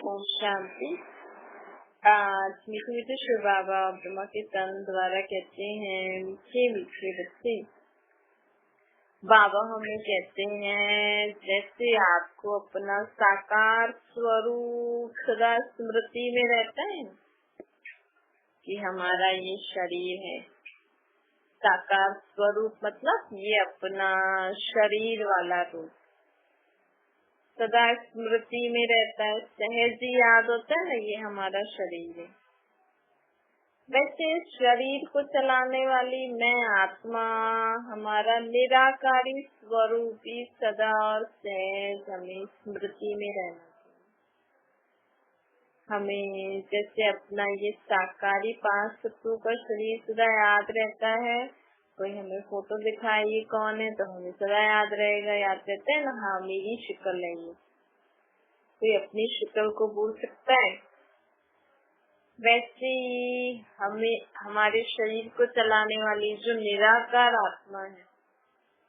ओम शांति। आज मीठे मीठे शिव बाबा ब्रह्मा के तन द्वारा कहते हैं, मीठे मीठे बच्चे बाबा हमें कहते हैं, जैसे आपको अपना साकार स्वरूप सदा स्मृति में रहता है कि हमारा ये शरीर है। साकार स्वरूप मतलब ये अपना शरीर वाला रूप सदा स्मृति में रहता है, सहज ही याद होता है ना, ये हमारा शरीर है। वैसे शरीर को चलाने वाली मैं आत्मा, हमारा निराकारी स्वरूप ही सदा और सहज हमें स्मृति में रहना चाहिए। हमें जैसे अपना ये साकारी 5 तत्वों का शरीर सदा याद रहता है। कोई हमें फोटो दिखाए ये कौन है तो हमें सदा याद रहेगा, याद रहता है ना, हाँ मेरी शक्ल है ये। कोई अपनी शक्ल को भूल सकता है? वैसे ही हमें हमारे शरीर को चलाने वाली जो निराकार आत्मा है,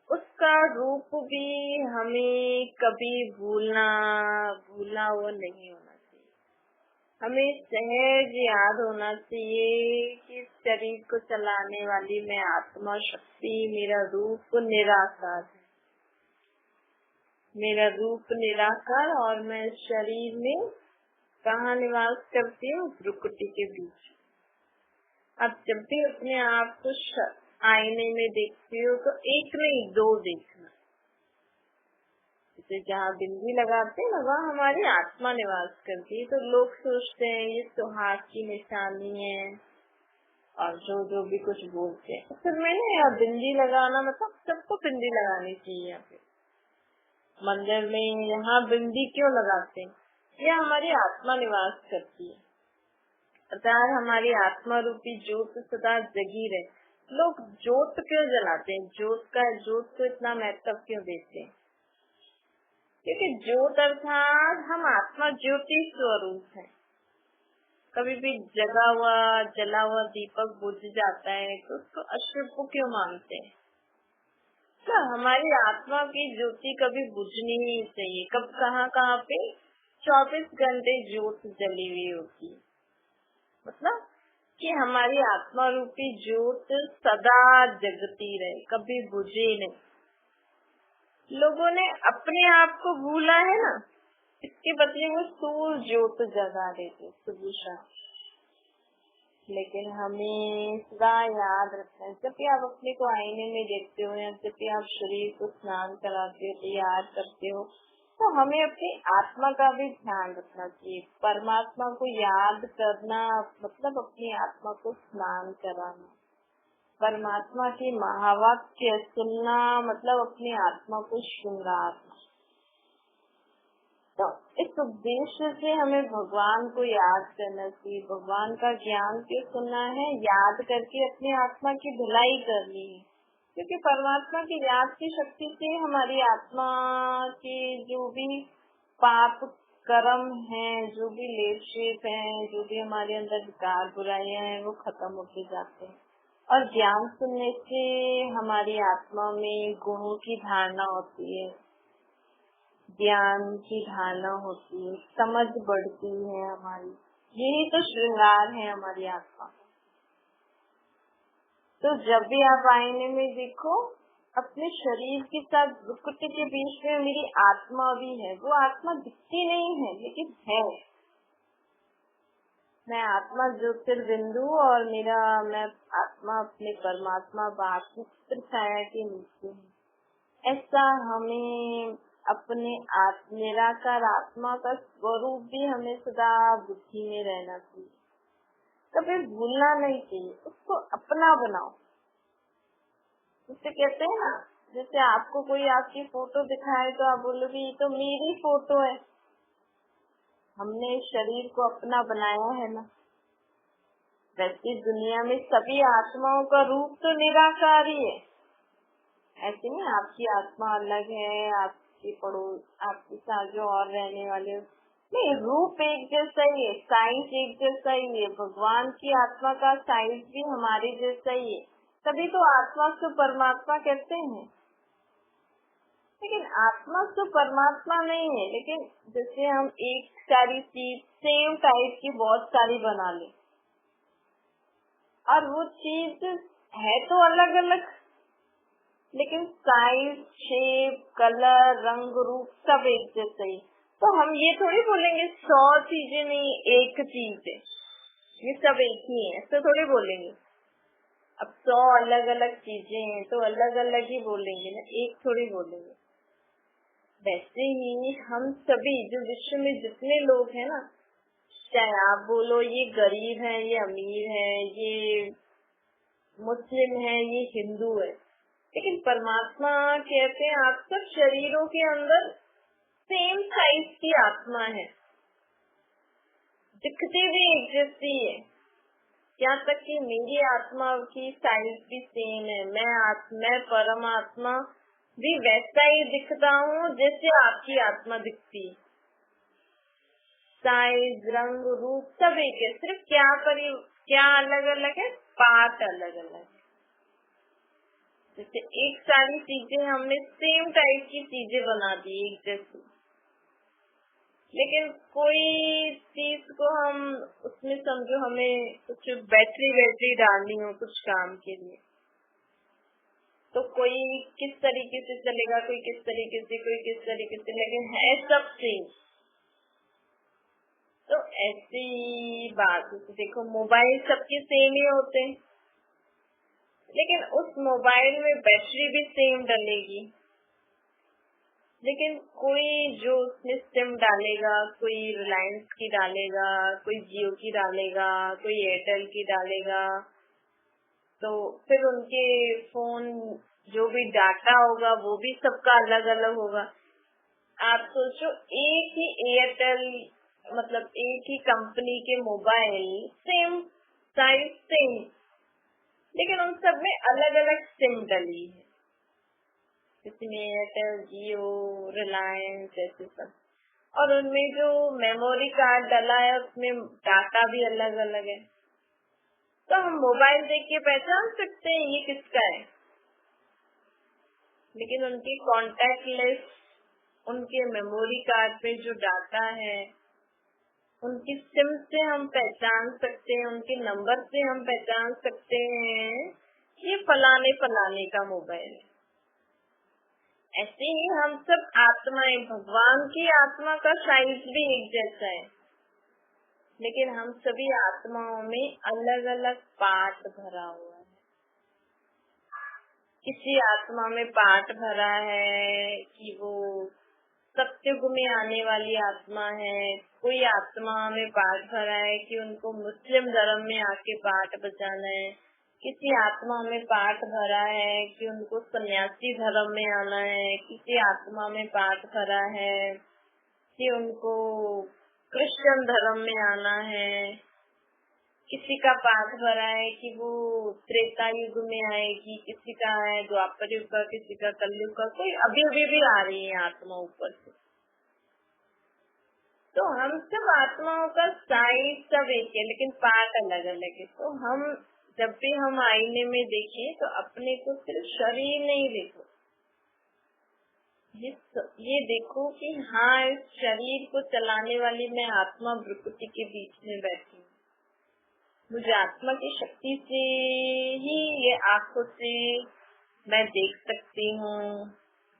उसका रूप भी हमें कभी भूलना वो नहीं होना चाहिए। हमें सहज याद होना चाहिए कि शरीर को चलाने वाली मैं आत्मा शक्ति, मेरा रूप निराकार है। मेरा रूप निराकार और मैं शरीर में कहाँ निवास करती हूँ? भ्रुकुटी के बीच। अब जब भी अपने आप को आईने में देखती हो तो एक नहीं 2 देखना। जैसे जहाँ बिंदी लगाते हैं ना, वहाँ हमारी आत्मा निवास करती है, तो लोग सोचते हैं ये सुहाग की निशानी है और जो भी कुछ बोलते हैं। फिर मैंने यहाँ बिंदी लगाना मतलब सबको बिंदी लगानी चाहिए। यहाँ पे मंदिर में यहाँ बिंदी क्यों लगाते हैं? यह हमारी आत्मा निवास करती है, अर्थात हमारी आत्मा रूपी ज्योत सदा जगी रहे। लोग ज्योत क्यों जलाते हैं? ज्योत को इतना महत्व क्यों देते हैं? क्योंकि ज्योत अर्थात हम आत्मा ज्योति स्वरूप है। कभी भी जला हुआ दीपक बुझ जाता है तो उसको अशुभ को क्यों मानते हैं? तो हमारी आत्मा की ज्योति कभी बुझनी नहीं चाहिए। कब कहाँ पे 24 घंटे ज्योत जली हुई होती है। मतलब कि हमारी आत्मा रूपी ज्योत सदा जगती रहे, कभी बुझे नहीं। लोगों ने अपने आप को भूला है ना, इसके बदले वो सूर्य ज्योत जगा देते सुबह शाम। लेकिन हमें सदा याद रखना है, जब भी आप अपने को आईने में देखते हो या जब भी आप शरीर को स्नान कराते हो, तैयार करते हो, तो हमें अपनी आत्मा का भी ध्यान रखना चाहिए। परमात्मा को याद करना मतलब अपनी आत्मा को स्नान कराना। परमात्मा की महावाक्य सुनना मतलब अपनी आत्मा को श्रृंगारना। तो इस उद्देश्य से हमें भगवान को याद करना चाहिए। भगवान का ज्ञान क्यों सुनना है? याद करके अपनी आत्मा की भलाई करनी है। क्योंकि परमात्मा की याद की शक्ति से हमारी आत्मा के जो भी पाप कर्म हैं, जो भी लेप हैं, जो भी हमारे अंदर विकार बुराइयां हैं, वो खत्म होते जाते हैं। और ज्ञान सुनने से हमारी आत्मा में गुणों की धारणा होती है, ज्ञान की धारणा होती है, समझ बढ़ती है हमारी। यही तो श्रृंगार है हमारी आत्मा। तो जब भी आप आईने में देखो, अपने शरीर के साथ भ्रुकुटी के बीच में मेरी आत्मा भी है। वो आत्मा दिखती नहीं है लेकिन है। मैं आत्मा ज्योतिर्बिंदु और मैं आत्मा अपने परमात्मा बाप की चित्र छाया के नीचे हूँ। ऐसा हमें अपने निराकार आत्मा का स्वरूप भी हमें सदा बुद्धि में रहना चाहिए, कभी भूलना नहीं चाहिए। उसको अपना बनाओ। जिसे कहते हैं ना, जैसे आपको कोई आपकी फोटो दिखाए तो आप बोलोगे ये तो मेरी फोटो है। हमने इस शरीर को अपना बनाया है ना। वैसे दुनिया में सभी आत्माओं का रूप तो निराकार ही है। ऐसे नहीं आपकी आत्मा अलग है, आपके पड़ोस, आपके साथ जो और रहने वाले, नहीं, रूप एक जैसा ही है, साइज एक जैसा ही है। भगवान की आत्मा का साइज भी हमारे जैसा ही है। तभी तो आत्मा को परमात्मा कहते हैं। लेकिन आत्मा तो परमात्मा नहीं है। लेकिन जैसे हम एक सारी चीज सेम टाइप की बहुत सारी बना ले, और वो चीज है तो अलग अलग, लेकिन साइज, शेप, कलर, रंग, रूप सब एक जैसे ही। तो हम ये थोड़ी बोलेंगे 100 चीजें नहीं, एक चीज है, ये सब एक ही है, ऐसा थोड़ी बोलेंगे। अब 100 अलग अलग चीजें हैं तो अलग अलग ही बोलेंगे ना, एक थोड़ी बोलेंगे। वैसे ही हम सभी जो विश्व में जितने लोग हैं ना, चाहे आप बोलो ये गरीब है, ये अमीर है, ये मुस्लिम है, ये हिंदू है, लेकिन परमात्मा कहते हैं आप सब शरीरों के अंदर सेम साइज की आत्मा है, दिखती भी एक जैसी है। यहाँ तक कि मेरी आत्मा की साइज भी सेम है। मैं परमात्मा भी वैसा ही दिखता हूँ जैसे आपकी आत्मा दिखती है। साइज, रंग, रूप सब एक है, सिर्फ क्या अलग अलग है, पार्ट अलग अलग है। जैसे एक सारी चीजें हमने सेम टाइप की चीजें बना दी एक जैसी, लेकिन कोई चीज को हम उसमें समझो हमें कुछ बैटरी डालनी हो कुछ काम के लिए, तो कोई किस तरीके से चलेगा, कोई किस तरीके से, लेकिन है सब सेम। तो ऐसी बात देखो, मोबाइल सबके सेम ही होते हैं, लेकिन उस मोबाइल में बैटरी भी सेम डलेगी, लेकिन कोई जो उसमें सिम डालेगा, कोई रिलायंस की डालेगा, कोई जियो की डालेगा, कोई एयरटेल की डालेगा, तो फिर उनके फोन जो भी डाटा होगा वो भी सबका अलग अलग होगा। आप सोचो, एक ही एयरटेल मतलब एक ही कंपनी के मोबाइल, सेम साइज सेम, लेकिन उन सब में अलग अलग सिम डली है, इसमें एयरटेल, जियो, रिलायंस ऐसे सब, और उनमें जो मेमोरी कार्ड डला है उसमें डाटा भी अलग अलग है। तो हम मोबाइल देख के पहचान सकते हैं ये किसका है, लेकिन उनकी कॉन्टैक्ट लिस्ट, उनके मेमोरी कार्ड पे जो डाटा है, उनकी सिम से हम पहचान सकते हैं, उनके नंबर से हम पहचान सकते हैं ये फलाने का मोबाइल है। ऐसे ही हम सब आत्माएं, भगवान की आत्मा का साइज भी एक जैसा है, लेकिन हम सभी आत्माओं में अलग अलग पार्ट भरा हुआ है। किसी आत्मा में पार्ट भरा है कि वो सत्युग में आने वाली आत्मा है, कोई आत्मा में पार्ट भरा है कि उनको मुस्लिम धर्म में आके पार्ट बचाना है, किसी आत्मा में पार्ट भरा है कि उनको सन्यासी धर्म में आना है, किसी आत्मा में पार्ट भरा है कि उनको क्रिश्चियन धर्म में आना है, किसी का पार्ट भरा है कि वो त्रेता युग में आएगी, किसी का है द्वापर युग का, किसी का कलयुग का, कोई अभी भी आ रही है आत्मा ऊपर से। तो हम सब आत्माओं का साइज सब एक है, लेकिन पार्ट अलग अलग है। तो हम जब भी हम आईने में देखें तो अपने को सिर्फ शरीर नहीं देखो, ये देखो कि हाँ, इस शरीर को चलाने वाली मैं आत्मा प्रकृति के बीच में बैठी हूँ। मुझे आत्मा की शक्ति से ही ये आंखों से मैं देख सकती हूँ,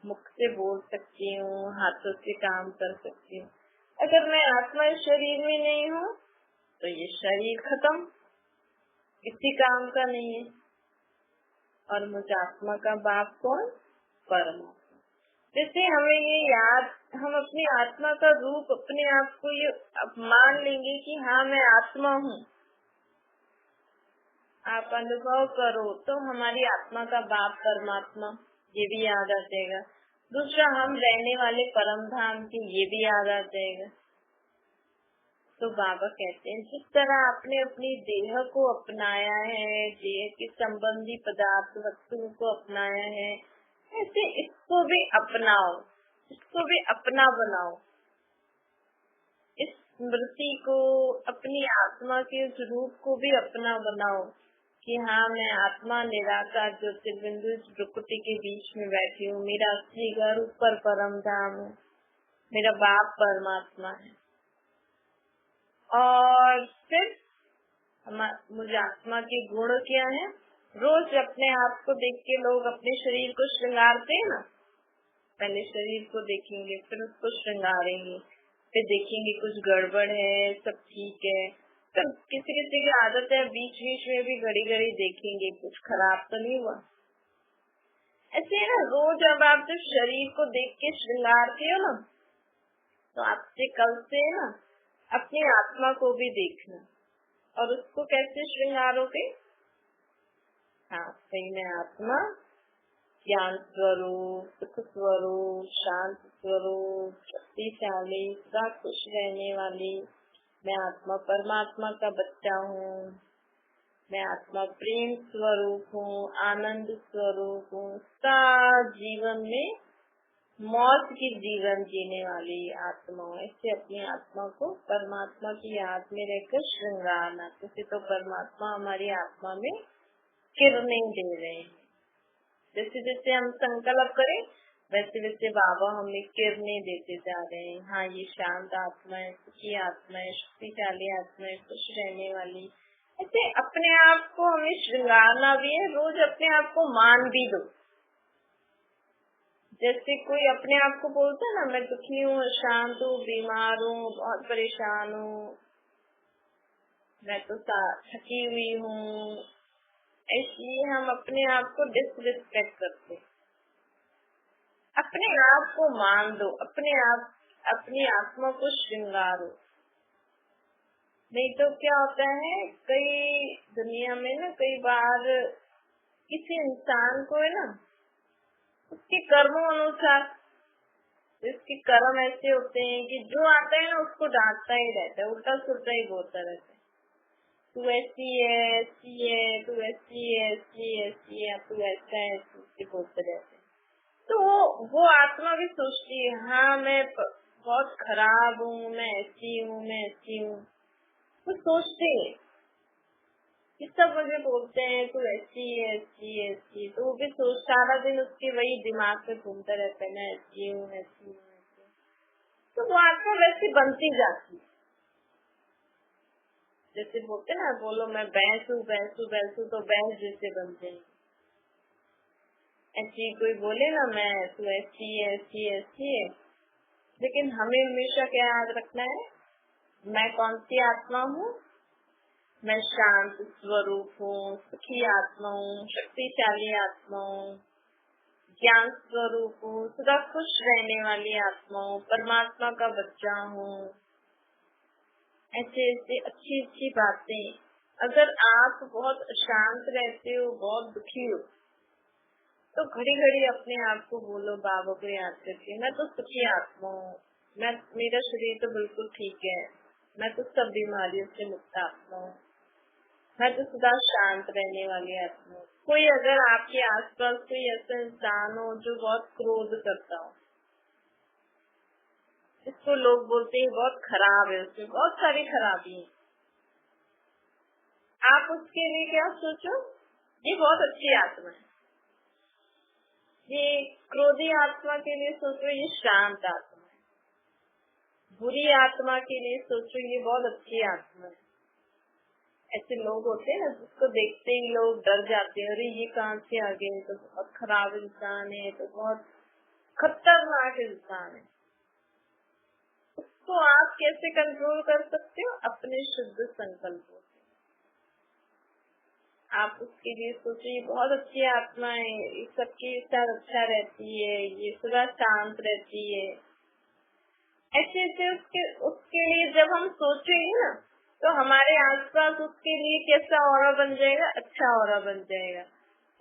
मुख से बोल सकती हूँ, हाथों से काम कर सकती हूँ। अगर मैं आत्मा इस शरीर में नहीं हूँ तो ये शरीर खत्म, किसी काम का नहीं है। और मुझे आत्मा का बाप कौन? परमात्मा। जैसे हमें ये याद, हम अपनी आत्मा का रूप अपने आप को ये मान लेंगे कि हाँ मैं आत्मा हूँ, आप अनुभव करो तो हमारी आत्मा का बाप परमात्मा ये भी याद आ जाएगा। दूसरा, हम रहने वाले परम धाम की ये भी याद आ जाएगा। तो बाबा कहते हैं जिस तरह आपने अपनी देह को अपनाया है, देह के संबंधी पदार्थ वस्तुओं को अपनाया है, ऐसे इसको भी अपनाओ, इसको भी अपना बनाओ। इस स्मृति को, अपनी आत्मा के उस रूप को भी अपना बनाओ कि हाँ मैं आत्मा निराकार ज्योतिर्बिंदु इस प्रकृति के बीच में बैठी हूँ, मेरा असली घर ऊपर परम धाम है, मेरा बाप परमात्मा है। और फिर मुझे आत्मा के गुण क्या है? रोज अपने आप को देख के लोग अपने शरीर को श्रृंगारते हैं ना, पहले शरीर को देखेंगे, फिर उसको श्रृंगारेंगे, फिर देखेंगे कुछ गड़बड़ है, सब ठीक है। तो किसी किसी की आदत है बीच बीच में भी घड़ी घड़ी देखेंगे कुछ खराब तो नहीं हुआ। ऐसे है ना, रोज अब आप जब शरीर को देख के श्रृंगारते हो ना, तो आपसे कल से ना अपनी आत्मा को भी देखना, और उसको कैसे श्रृंगारोगे? हाँ, सही में आत्मा ज्ञान स्वरूप, सुख स्वरूप, शांत स्वरूप, शक्तिशाली, सदा खुश रहने वाली, मैं आत्मा परमात्मा का बच्चा हूँ, मैं आत्मा प्रेम स्वरूप हूँ, आनंद स्वरूप हूँ, सदा जीवन में मौत की जीवन जीने वाली आत्मा। ऐसे अपनी आत्मा को परमात्मा की याद में रहकर श्रृंगारना। तो परमात्मा हमारी आत्मा में किरणें दे रहे हैं। जैसे जैसे हम संकल्प करें वैसे वैसे बाबा हमें किरणें देते जा रहे हैं। हाँ, ये शांत आत्मा है, सुखी आत्मा है, शक्तिशाली आत्मा है, खुश रहने वाली। ऐसे अपने आप को हमें श्रृंगारना भी है। रोज अपने आप को मान भी दो। जैसे कोई अपने आप को बोलता है ना, मैं दुखी हूँ, शांत हूँ, बीमार हूँ, बहुत परेशान हूँ, मैं तो थकी हुई हूँ, इसलिए हम अपने आप को डिसरिस्पेक्ट करते हैं। अपने आप को मान दो, अपनी आत्मा को श्रृंगारो। नहीं तो क्या होता है, कई दुनिया में ना कई बार किसी इंसान को है ना उसके कर्मों अनुसार, इसके कर्म ऐसे होते हैं कि जो आता है ना उसको डांटता ही रहता है, उल्टा सुल्टा ही बोलता रहता है, तू ऐसी है, ऐसी है, तू ऐसी है, ऐसी है, ऐसी है, तू ऐसा है, ऐसे बोलते रहते हैं। तो वो आत्मा भी सोचती है, हाँ मैं बहुत खराब हूँ, मैं ऐसी हूँ, मैं ऐसी हूँ। वो सोचते हैं कि सब मुझे बोलते हैं तू ऐसी है, ऐसी है, ऐसी। तो वो भी सोच, सारा दिन उसके वही दिमाग में घूमता रहता है, मैं ऐसी हूँ, ऐसी हूँ, ऐसी। तो वो आत्मा वैसी बनती जाती है। जैसे बोलते ना, बोलो मैं भैंस हूँ, भैंस हूँ, भैंस हूँ, तो भैंस जैसे बनते हैं। ऐसी कोई बोले ना, मैं तू ऐसी है, ऐसी है, ऐसी है, लेकिन हमें हमेशा क्या याद रखना है, मैं कौन सी आत्मा हूँ? मैं शांत स्वरूप हूँ, सुखी आत्मा हूँ, शक्तिशाली आत्मा हूँ, ज्ञान स्वरूप हूँ, सदा खुश रहने वाली आत्मा हूँ, परमात्मा का बच्चा हूँ। ऐसे ऐसे अच्छी अच्छी बातें। अगर आप बहुत अशांत रहते हो, बहुत दुखी हो, तो घड़ी घड़ी अपने आप को बोलो, बाबा को याद करके, मैं तो सुखी आत्मा हूँ, मेरा शरीर तो बिल्कुल ठीक है, मैं तो सब बीमारियों से मुक्त आत्मा हूँ, मैं तो सदा शांत रहने वाली आत्मा हूँ। कोई अगर आपके आसपास कोई ऐसा इंसान हो जो बहुत क्रोध करता हो, इसको लोग बोलते हैं बहुत खराब है, उसमें बहुत सारी खराबी है, आप उसके लिए क्या सोचो, ये बहुत अच्छी आत्मा है। ये क्रोधी आत्मा के लिए सोचो, ये शांत आत्मा है। बुरी आत्मा के लिए सोचो, ये बहुत अच्छी आत्मा है। ऐसे लोग होते हैं ना, जिसको देखते ही लोग डर जाते हैं, अरे ये कहाँ से आ गए, तो बहुत खराब इंसान है, तो बहुत खतरनाक इंसान है। उसको आप कैसे कंट्रोल कर सकते हो? अपने शुद्ध संकल्पों से। आप उसके लिए सोचिए, बहुत अच्छी आत्मा है, ये सबके साथ अच्छा रहती है, ये सदा शांत रहती है। ऐसे ऐसे उसके लिए जब हम सोचेंगे ना, तो हमारे आसपास उसके लिए कैसा ऑरा बन जाएगा, अच्छा ऑरा बन जाएगा।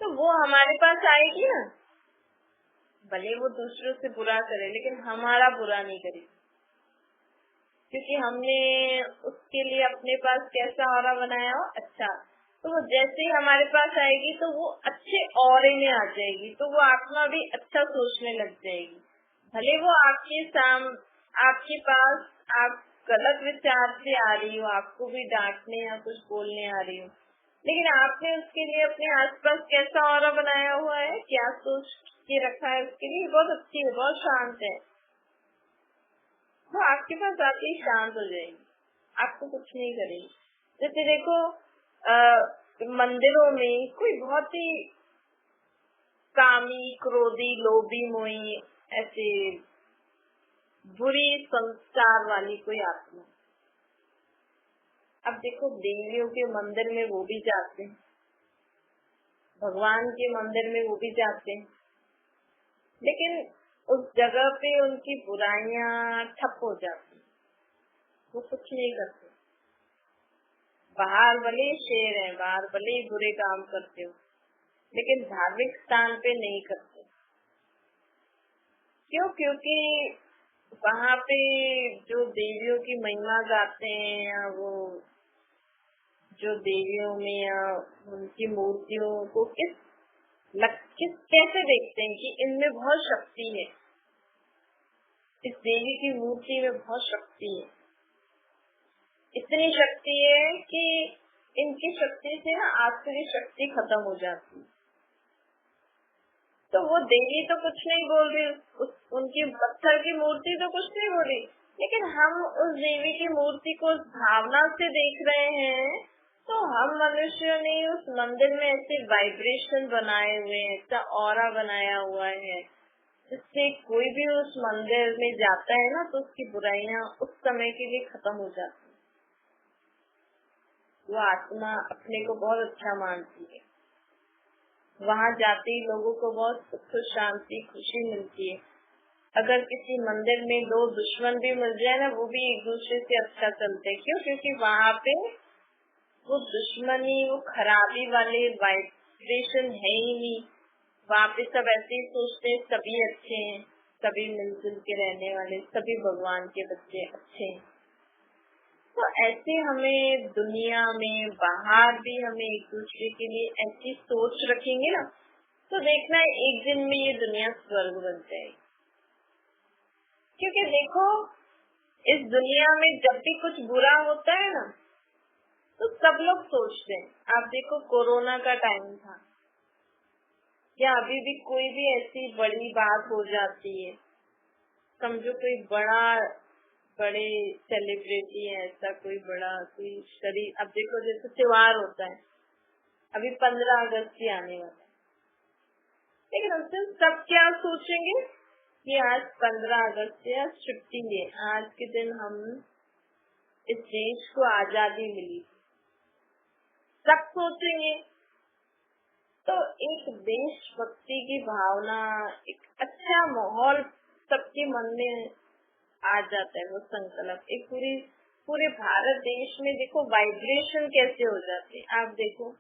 तो वो हमारे पास आएगी ना, भले वो दूसरों से बुरा करे लेकिन हमारा बुरा नहीं करेगी, क्योंकि हमने उसके लिए अपने पास कैसा ऑरा बनाया हो, अच्छा। तो वो जैसे ही हमारे पास आएगी तो वो अच्छे ऑरे में आ जाएगी, तो वो आत्मा भी अच्छा सोचने लग जाएगी। भले वो आपके पास आप गलत विचार से आ रही हो, आपको भी डांटने या कुछ बोलने आ रही हो, लेकिन आपने उसके लिए अपने आसपास कैसा ऑरा बनाया हुआ है, क्या सोच के रखा है उसके लिए? बहुत अच्छी है, बहुत शांत है, वो आपके पास आके ही शांत हो जाएगी, आपको कुछ नहीं करेगी। जैसे देखो मंदिरों में कोई बहुत ही कामी, क्रोधी, लोभी, मोही, ऐसे बुरी संस्कार वाली कोई आत्मा, अब देखो देवियों के मंदिर में वो भी जाते हैं, भगवान के मंदिर में वो भी जाते हैं, लेकिन उस जगह पे उनकी बुराइयां ठप हो जाती, वो कुछ नहीं करते। बाहर भले शेर है, बाहर भले ही बुरे काम करते हो, लेकिन धार्मिक स्थान पे नहीं करते। क्यों? क्योंकि वहाँ पे जो देवियों की महिमा गाते हैं, या वो जो देवियों में या उनकी मूर्तियों को किस कैसे देखते हैं कि इनमें बहुत शक्ति है, इस देवी की मूर्ति में बहुत शक्ति है, इतनी शक्ति है कि इनकी शक्ति से ना आसुरी शक्ति खत्म हो जाती है। तो वो देवी तो कुछ नहीं बोल रही, उनकी पत्थर की मूर्ति तो कुछ नहीं बोल रही, लेकिन हम उस देवी की मूर्ति को उस भावना से देख रहे हैं, तो हम मनुष्यों ने उस मंदिर में ऐसे वाइब्रेशन बनाए हुए हैं, ऐसा ऑरा बनाया हुआ है, जिससे कोई भी उस मंदिर में जाता है ना, तो उसकी बुराइयां उस समय के लिए खत्म हो जाती है। वो आत्मा अपने को बहुत अच्छा मानती है, वहाँ जाते ही लोगों को बहुत सुख, शांति, खुशी मिलती है। अगर किसी मंदिर में दो दुश्मन भी मिल जाए ना, वो भी एक दूसरे से अच्छा चलते हैं। क्यों? क्योंकि वहाँ पे वो दुश्मनी, वो खराबी वाले वाइब्रेशन है ही नहीं। वहाँ पे सब ऐसे ही सोचते हैं सभी अच्छे हैं, सभी मिलजुल के रहने वाले, सभी भगवान के बच्चे अच्छे हैं। तो ऐसे हमें दुनिया में बाहर भी हमें एक दूसरे के लिए ऐसी सोच रखेंगे ना, तो देखना है एक दिन में ये दुनिया स्वर्ग बन जाएगी। क्योंकि देखो इस दुनिया में जब भी कुछ बुरा होता है ना, तो सब लोग सोचते हैं। आप देखो कोरोना का टाइम था, या अभी भी कोई भी ऐसी बड़ी बात हो जाती है, समझो कोई बड़े सेलिब्रिटी है, ऐसा कोई बड़ा कोई शरीर, अब देखो जैसे त्योहार होता है, अभी 15 अगस्त ही आने वाला है, लेकिन उस दिन सब क्या सोचेंगे कि आज 15 अगस्त है, आज छुट्टी है, आज के दिन हम इस देश को आजादी मिली, सब सोचेंगे। तो एक देशभक्ति की भावना, एक अच्छा माहौल सबके मन में आ जाता है, वो संकल्प एक पूरे भारत देश में देखो वाइब्रेशन कैसे हो जाते हैं। आप देखो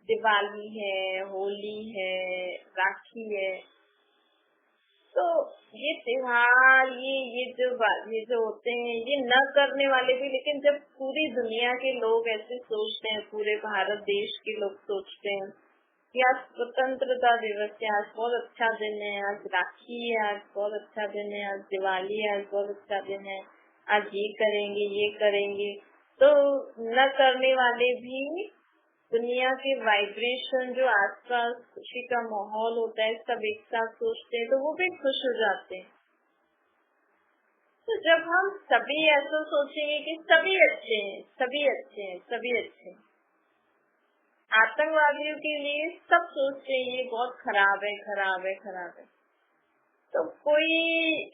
दिवाली है, होली है, राखी है, तो ये त्योहार, ये जो होते हैं, ये न करने वाले भी, लेकिन जब पूरी दुनिया के लोग ऐसे सोचते हैं, पूरे भारत देश के लोग सोचते हैं कि आज स्वतंत्रता दिवस है, आज बहुत अच्छा दिन है, आज राखी है, आज बहुत अच्छा दिन है, आज दिवाली है, आज बहुत अच्छा दिन है, आज ये करेंगे, तो न करने वाले भी दुनिया के वाइब्रेशन जो आसपास खुशी का माहौल होता है, सब एक साथ सोचते हैं, तो वो भी खुश हो जाते हैं। तो जब हम सभी ऐसा सोचेंगे कि सभी अच्छे हैं, सभी अच्छे हैं, सभी अच्छे हैं, आतंकवादियों के लिए सब सोचते हैं ये बहुत खराब है, खराब है, खराब है, तो कोई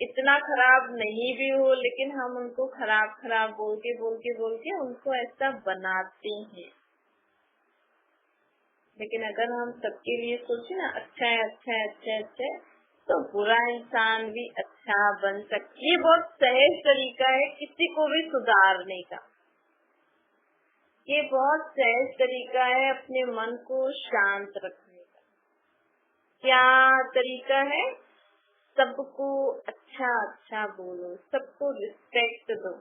इतना खराब नहीं भी हो, लेकिन हम उनको खराब बोल के उनको ऐसा बनाते हैं। लेकिन अगर हम सबके लिए सोचे ना, अच्छा है, अच्छा है, अच्छा है, अच्छा है, तो बुरा इंसान भी अच्छा बन सकता है। ये बहुत सहज तरीका है किसी को भी सुधारने का, ये बहुत सहज तरीका है अपने मन को शांत रखने का। क्या तरीका है? सबको अच्छा अच्छा बोलो, सबको रिस्पेक्ट दो।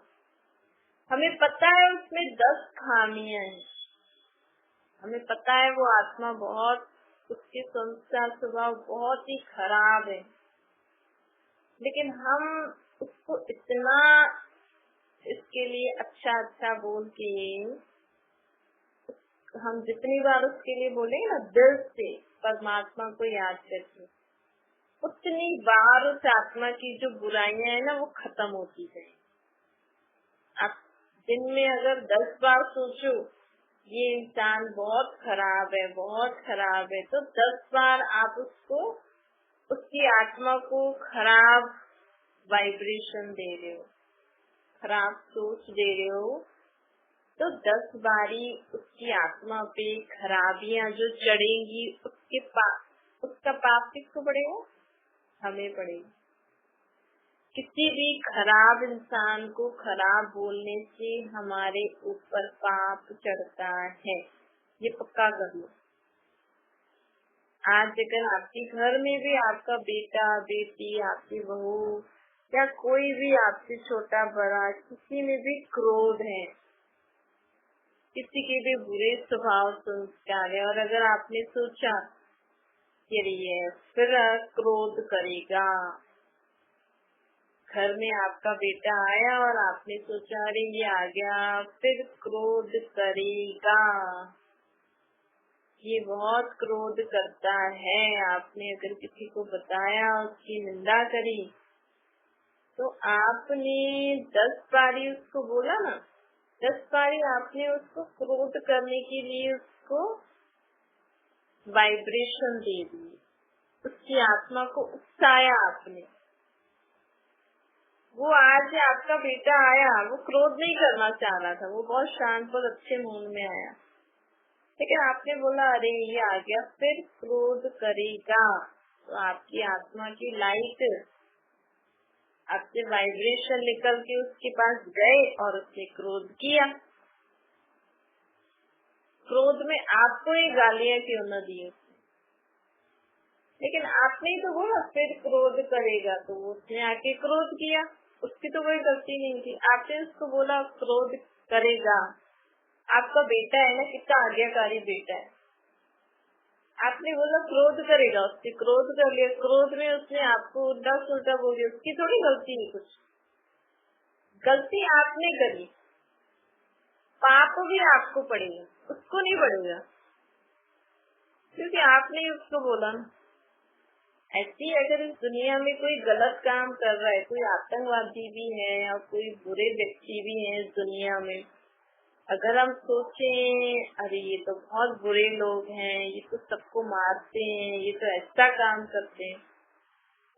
हमें पता है उसमें 10 खामियां हैं, हमें पता है वो आत्मा बहुत, उसके संस्कार स्वभाव बहुत ही खराब है, लेकिन हम उसको इतना इसके लिए अच्छा अच्छा बोल के हम जितनी बार उसके लिए बोलेंगे ना दिल से परमात्मा को याद करके, उतनी बार उस आत्मा की जो बुराइयां है ना वो खत्म होती जाए। आप दिन में अगर 10 बार सोचो ये इंसान बहुत खराब है, बहुत खराब है, तो 10 बार आप उसको, उसकी आत्मा को खराब वाइब्रेशन दे रहे हो, खराब सोच दे रहे हो। तो 10 बारी उसकी आत्मा पे खराबियां जो चढ़ेंगी, उसका पाप किसको पड़ेगा? हमें पड़ेगा। किसी भी खराब इंसान को खराब बोलने से हमारे ऊपर पाप चढ़ता है, ये पक्का कर लो। आज अगर आपके घर में भी आपका बेटा बेटी, आपकी बहू या कोई भी आपसे छोटा बड़ा, किसी में भी क्रोध है, किसी के भी बुरे स्वभाव संस्कार है, और अगर आपने सोचा कि ये फिर क्रोध करेगा, घर में आपका बेटा आया और आपने सोचा अरे ये आ गया फिर क्रोध करेगा, ये बहुत क्रोध करता है, आपने अगर किसी को बताया, उसकी निंदा करी, तो आपने 10 बारी उसको बोला ना, 10 बारी आपने उसको क्रोध करने के लिए उसको वाइब्रेशन दे दी, उसकी आत्मा को उकसाया आपने। वो आज आपका बेटा आया, वो क्रोध नहीं करना चाह रहा था, वो बहुत शांत और अच्छे मूड में आया, लेकिन आपने बोला अरे ये आ गया फिर क्रोध करेगा, तो आपकी आत्मा की लाइट, आपसे वाइब्रेशन निकल के उसके पास गए और उसने क्रोध किया। क्रोध में आपको ये गालियां क्यों न दी उसने, लेकिन आपने ही तो बोला फिर क्रोध करेगा, तो उसने आके क्रोध किया, उसकी तो कोई गलती नहीं थी। आपने उसको बोला क्रोध करेगा, आपका बेटा है ना, कितना आज्ञाकारी बेटा है, आपने बोला क्रोध करेगा, उससे क्रोध कर लिया, क्रोध में उसने आपको उल्टा सुल्टा बोल दिया, उसकी थोड़ी गलती है, कुछ गलती आपने करी, पाप भी आपको पड़ेगा, उसको नहीं पड़ेगा, क्योंकि आपने उसको बोला ना। ऐसी अगर इस दुनिया में कोई गलत काम कर रहा है, कोई आतंकवादी भी है और कोई बुरे व्यक्ति भी है इस दुनिया में, अगर हम सोचें अरे ये तो बहुत बुरे लोग हैं, ये तो सबको मारते हैं, ये तो ऐसा काम करते हैं,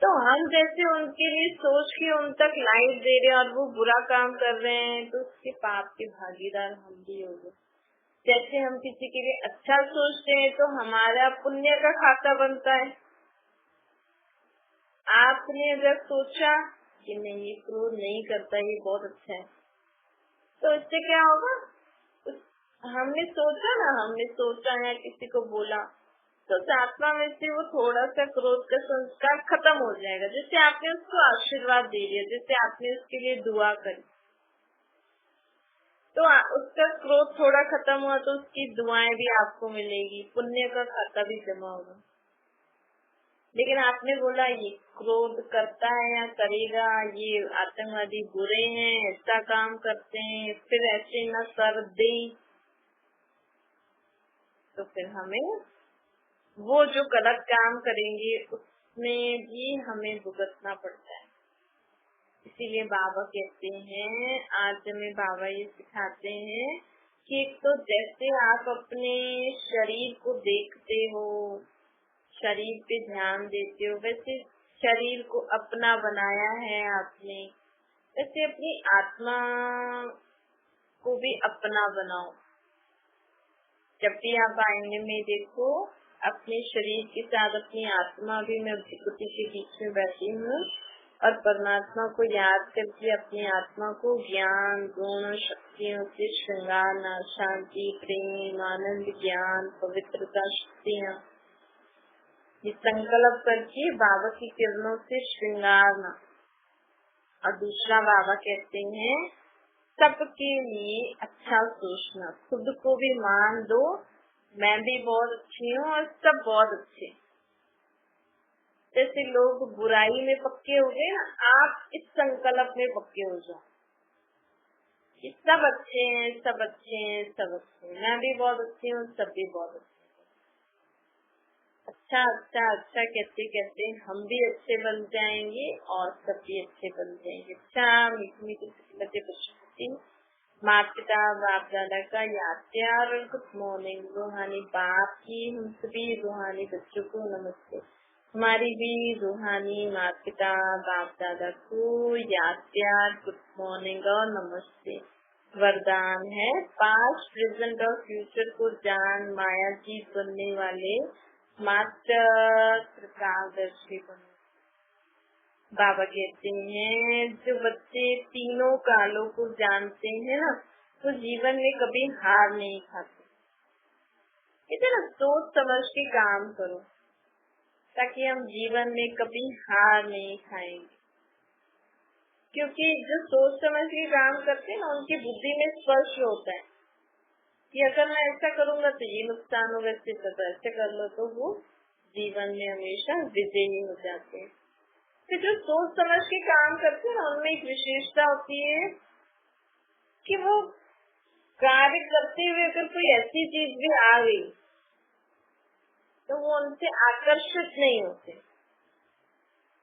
तो हम जैसे उनके लिए सोच के उन तक लाइट दे रहे हैं और वो बुरा काम कर रहे हैं, तो उसके पाप के भागीदार हम भी हो गए। जैसे हम किसी के लिए अच्छा सोचते हैं तो हमारा पुण्य का खाता बनता है। आपने अगर सोचा कि नहीं ये क्रोध नहीं करता, ये बहुत अच्छा है, तो इससे क्या होगा? हमने सोचा ना, हमने सोचा या किसी को बोला, तो आत्मा में से वो थोड़ा सा क्रोध का संस्कार खत्म हो जाएगा। जैसे आपने उसको आशीर्वाद दे दिया, जैसे आपने उसके लिए दुआ करी, तो उसका क्रोध थोड़ा खत्म हुआ, तो उसकी दुआएं भी आपको मिलेगी, पुण्य का खाता भी जमा होगा। लेकिन आपने बोला ये क्रोध करता है या करेगा, ये आतंकवादी बुरे हैं, ऐसा काम करते हैं, फिर ऐसे न कर दे, तो फिर हमें वो जो गलत काम करेंगे उसमें भी हमें भुगतना पड़ता है। इसीलिए बाबा कहते हैं, आज हमें बाबा ये सिखाते हैं कि एक तो जैसे आप अपने शरीर को देखते हो, शरीर पे ध्यान देते हो, वैसे शरीर को अपना बनाया है आपने, वैसे अपनी आत्मा को भी अपना बनाओ। जब भी आप आईने में देखो, अपने शरीर के साथ अपनी आत्मा भी, मैं भृकुटी के बीच में बैठी हूँ और परमात्मा को याद करके अपनी आत्मा को ज्ञान गुण शक्तियों से श्रृंगारना, शांति प्रेम आनंद ज्ञान पवित्रता शक्तियाँ, ये संकल्प करके बाबा की किरणों से श्रृंगारना। और दूसरा बाबा कहते हैं सबके लिए अच्छा सोचना, खुद को भी मान दो, मैं भी बहुत अच्छी हूँ और सब बहुत अच्छे। जैसे लोग बुराई में पक्के हो गए ना, आप इस संकल्प में पक्के हो जाओ कि सब अच्छे हैं, सब अच्छे हैं, सब अच्छे हैं, मैं भी बहुत अच्छी हूँ, सब भी बहुत अच्छे हैं। अच्छा अच्छा अच्छा कहते कहते हम भी अच्छे बन जाएंगे और सब भी अच्छे बन जाएंगे। अच्छा मीठी मीठी बच्चे पुष्टि माता पिता बाप दादा का याद प्यार और गुड मॉर्निंग रूहानी बाप की हम सभी रूहानी बच्चों को नमस्ते। हमारी भी रूहानी माता पिता बाप दादा को याद प्यार गुड मॉर्निंग और नमस्ते। वरदान है पास्ट प्रेजेंट और फ्यूचर को जान माया जीत बनने वाले मास्टर प्रकाशदर्शी बनो। बाबा कहते हैं जो बच्चे तीनों कालों को जानते हैं ना तो जीवन में कभी हार नहीं खाते। इधर सोच समझ के काम करो ताकि हम जीवन में कभी हार नहीं खाएंगे, क्योंकि जो सोच समझ के काम करते हैं ना उनकी बुद्धि में स्पष्ट होता है कि अगर मैं ऐसा करूंगा तो ये नुकसान होगा, इससे तो ऐसे कर लो, तो वो जीवन में हमेशा विजयी हो जाते हैं। तो जो सोच समझ के काम करते हैं ना उनमें एक विशेषता होती है कि वो कार्य करते हुए अगर कोई ऐसी चीज भी आ गई तो वो उनसे आकर्षित नहीं होते।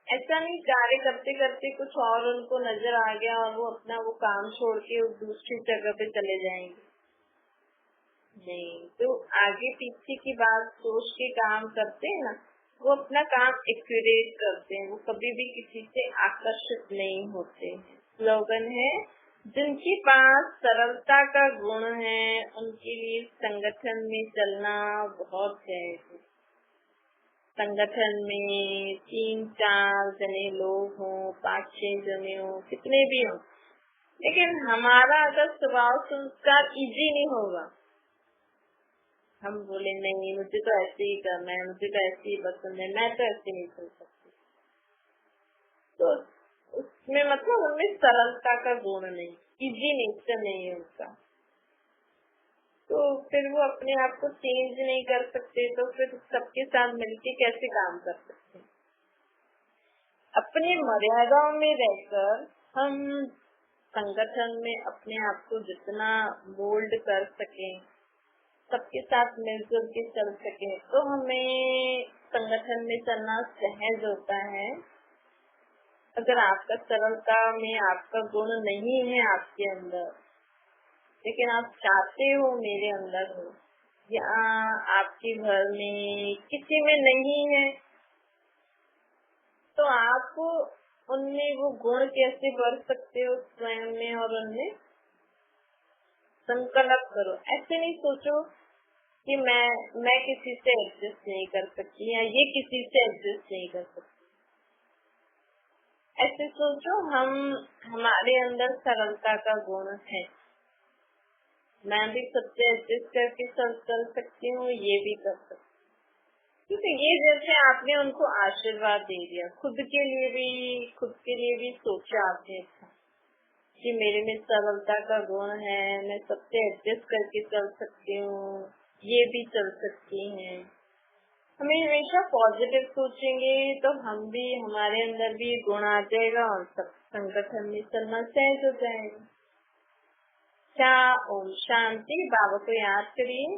ऐसा नहीं कार्य करते करते कुछ और उनको नजर आ गया और वो अपना वो काम छोड़ के दूसरी जगह पे चले जाएंगे। नहीं, तो आगे पीछे की बात सोच के काम करते हैं ना वो अपना काम एक्यूरेट करते हैं, वो कभी भी किसी से आकर्षित नहीं होते हैं। स्लोगन है जिनके पास सरलता का गुण है उनके लिए संगठन में चलना बहुत है। संगठन में 3-4 जने लोग हों, 5-6 जने हों, कितने भी हों, लेकिन हमारा अगर स्वभाव संस्कार इजी नहीं होगा, हम बोले नहीं मुझे तो ऐसे ही करना है, मुझे तो ऐसे ही पसंद है, मैं तो ऐसे नहीं चल सकती, तो उसमें मतलब उनमें सरलता का गुण नहीं, इजी नेचर नहीं है उनका, तो फिर वो अपने आप को चेंज नहीं कर सकते, तो फिर सबके साथ मिलके कैसे काम कर सकते हैं। अपनी मर्यादाओं में रहकर हम संगठन में अपने आप को जितना मोल्ड कर सकें, सबके साथ मिलजुल के चल सके, तो हमें संगठन में चलना सहज होता है। अगर आपका सरलता में आपका गुण नहीं है आपके अंदर, लेकिन आप चाहते हो मेरे अंदर हो, या आपके घर में किसी में नहीं है, तो आप उनमें वो गुण कैसे बढ़ सकते हो स्वयं में, और उनमें संकल्प करो। ऐसे नहीं सोचो कि मैं किसी से एडजस्ट नहीं कर सकती या ये किसी से एडजस्ट नहीं कर सकती। ऐसे सोचो हमारे अंदर सरलता का गुण है, मैं भी सबसे एडजस्ट करके चल सकती हूँ, ये भी कर सकती हूँ, क्योंकि ये जैसे आपने उनको आशीर्वाद दे दिया, खुद के लिए भी सोचा आपने कि मेरे में सरलता का गुण है, मैं सबसे एडजस्ट करके चल सकती हूँ, ये भी चल सकती हैं। हमें हमेशा पॉजिटिव सोचेंगे तो हमारे अंदर भी गुण आ जाएगा और सब संगठन में चलना सहज हो जाएगा। क्या ओम शांति। बाबा को याद करिए।